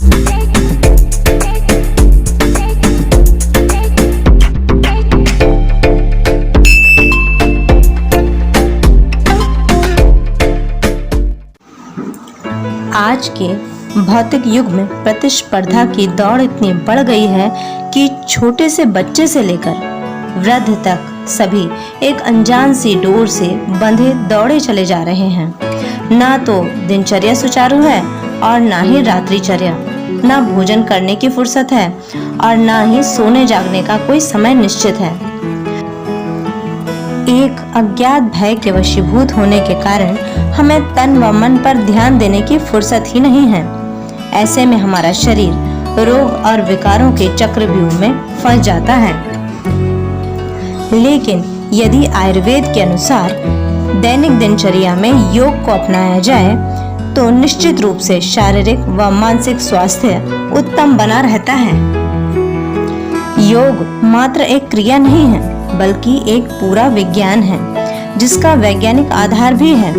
आज के भौतिक युग में प्रतिस्पर्धा की दौड़ इतनी बढ़ गई है कि छोटे से बच्चे से लेकर वृद्ध तक सभी एक अनजान सी डोर से बंधे दौड़े चले जा रहे हैं। ना तो दिनचर्या सुचारू है और ना ही रात्रिचर्या, ना भोजन करने की फुर्सत है और ना ही सोने जागने का कोई समय निश्चित है। एक अज्ञात भय के वशीभूत होने के कारण हमें तन व मन पर ध्यान देने की फुर्सत ही नहीं है। ऐसे में हमारा शरीर रोग और विकारों के चक्रव्यूह में फंस जाता है। लेकिन यदि आयुर्वेद के अनुसार दैनिक दिनचर्या में योग को अपनाया जाए तो निश्चित रूप से शारीरिक व मानसिक स्वास्थ्य उत्तम बना रहता है। योग मात्र एक क्रिया नहीं है बल्कि एक पूरा विज्ञान है जिसका वैज्ञानिक आधार भी है।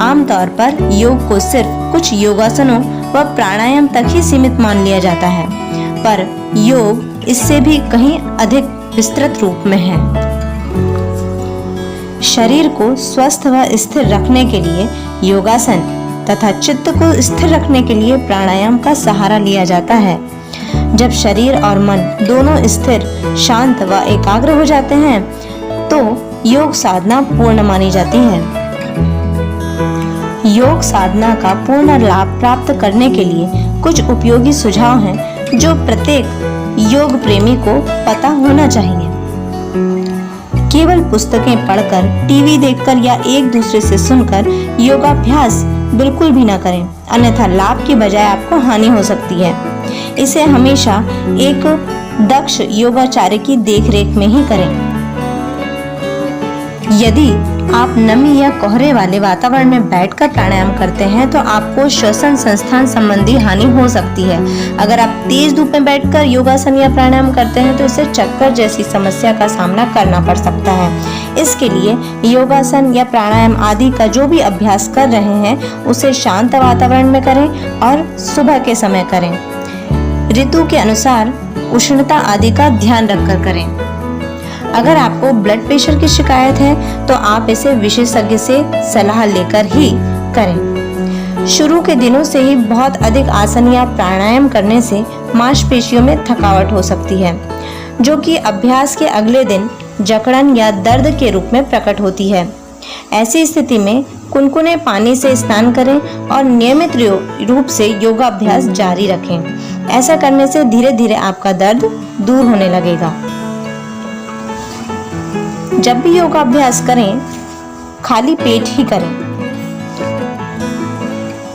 आमतौर पर योग को सिर्फ कुछ योगासनों व प्राणायाम तक ही सीमित मान लिया जाता है, पर योग इससे भी कहीं अधिक विस्तृत रूप में है। शरीर को स्वस्थ व स्थिर रखने के लिए योगासन तथा चित्त को स्थिर रखने के लिए प्राणायाम का सहारा लिया जाता है। जब शरीर और मन दोनों स्थिर, शांत व एकाग्र हो जाते हैं तो योग साधना पूर्ण मानी जाती है। योग साधना का पूर्ण लाभ प्राप्त करने के लिए कुछ उपयोगी सुझाव हैं जो प्रत्येक योग प्रेमी को पता होना चाहिए। केवल पुस्तकें पढ़कर, टीवी देखकर या एक दूसरे से सुनकर योगाभ्यास बिल्कुल भी न करें, अन्यथा लाभ की बजाय आपको हानि हो सकती है। इसे हमेशा एक दक्ष योगाचार्य की देखरेख में ही करें। यदि आप नमी या कोहरे वाले वातावरण में बैठकर प्राणायाम करते हैं तो आपको श्वसन संस्थान संबंधी हानि हो सकती है। अगर आप तेज धूप में बैठकर योगासन या प्राणायाम करते हैं तो इससे चक्कर जैसी समस्या का सामना करना पड़ सकता है। इसके लिए योगासन या प्राणायाम आदि का जो भी अभ्यास कर रहे हैं उसे शांत वातावरण में करें और सुबह के समय करें। ऋतु के अनुसार उष्णता आदि का ध्यान रखकर करें। अगर आपको ब्लड प्रेशर की शिकायत है तो आप इसे विशेषज्ञ से सलाह लेकर ही करें। शुरू के दिनों से ही बहुत अधिक आसन या प्राणायाम करने से मांसपेशियों में थकावट हो सकती है, जो कि अभ्यास के अगले दिन जकड़न या दर्द के रूप में प्रकट होती है। ऐसी स्थिति में कुनकुने पानी से स्नान करें और नियमित रूप से योगाभ्यास जारी रखें। ऐसा करने से धीरे धीरे आपका दर्द दूर होने लगेगा। जब भी योगाभ्यास करें, खाली पेट ही करें।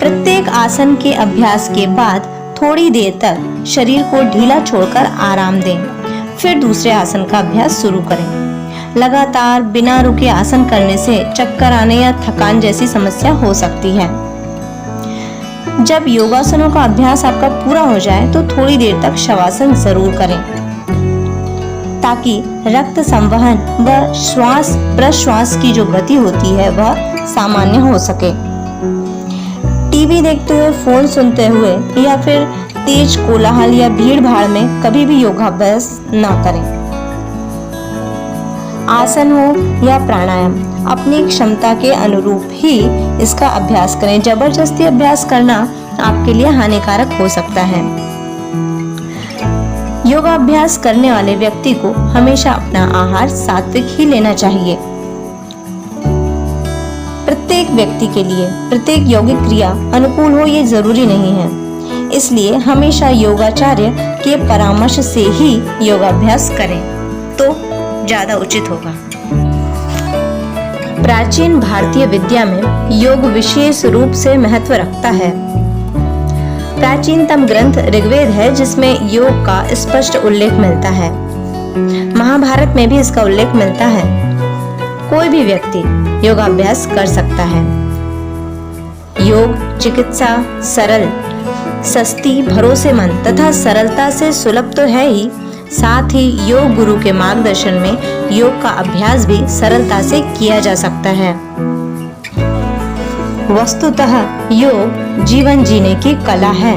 प्रत्येक आसन के अभ्यास के बाद थोड़ी देर तक शरीर को ढीला छोड़कर आराम दें, फिर दूसरे आसन का अभ्यास शुरू करें। लगातार बिना रुके आसन करने से चक्कर आने या थकान जैसी समस्या हो सकती है। जब योगासनों का अभ्यास आपका पूरा हो जाए तो थोड़ी देर तक शवासन जरूर करें ताकि रक्त संवहन व श्वास प्रश्वास की जो गति होती है वह सामान्य हो सके। टीवी देखते हुए, फोन सुनते हुए या फिर तेज कोलाहल या भीड़ भाड़ में कभी भी योगाभ्यास ना करें। आसन हो या प्राणायाम, अपनी क्षमता के अनुरूप ही इसका अभ्यास करें। जबरदस्ती अभ्यास करना आपके लिए हानिकारक हो सकता है। योगाभ्यास करने वाले व्यक्ति को हमेशा अपना आहार सात्विक ही लेना चाहिए। प्रत्येक व्यक्ति के लिए प्रत्येक यौगिक क्रिया अनुकूल हो ये जरूरी नहीं है, इसलिए हमेशा योगाचार्य के परामर्श से ही योगाभ्यास करें तो ज्यादा उचित होगा। प्राचीन भारतीय विद्या में योग विशेष रूप से महत्व रखता है। प्राचीनतम ग्रंथ ऋग्वेद है जिसमें योग का स्पष्ट उल्लेख मिलता है। महाभारत में भी इसका उल्लेख मिलता है। कोई भी व्यक्ति योगाभ्यास कर सकता है। योग चिकित्सा सरल, सस्ती, भरोसेमंद तथा सरलता से सुलभ तो है ही, साथ ही योग गुरु के मार्गदर्शन में योग का अभ्यास भी सरलता से किया जा सकता है। वस्तुतः योग जीवन जीने की कला है।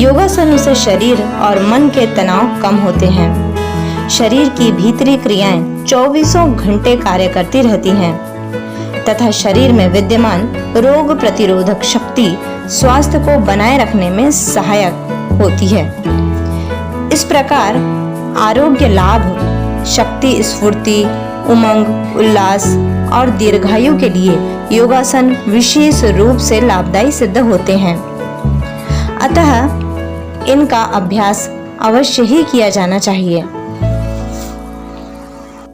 योगासनों से शरीर और मन के तनाव कम होते हैं। शरीर की भीतरी क्रियाएं 24 घंटे कार्य करती रहती हैं तथा शरीर में विद्यमान रोग प्रतिरोधक शक्ति स्वास्थ्य को बनाए रखने में सहायक होती है। इस प्रकार आरोग्य लाभ, शक्ति, स्फूर्ति, उमंग, उल्लास और दीर्घायु के लिए योगासन विशेष रूप से लाभदायी सिद्ध होते हैं। अतः इनका अभ्यास अवश्य ही किया जाना चाहिए।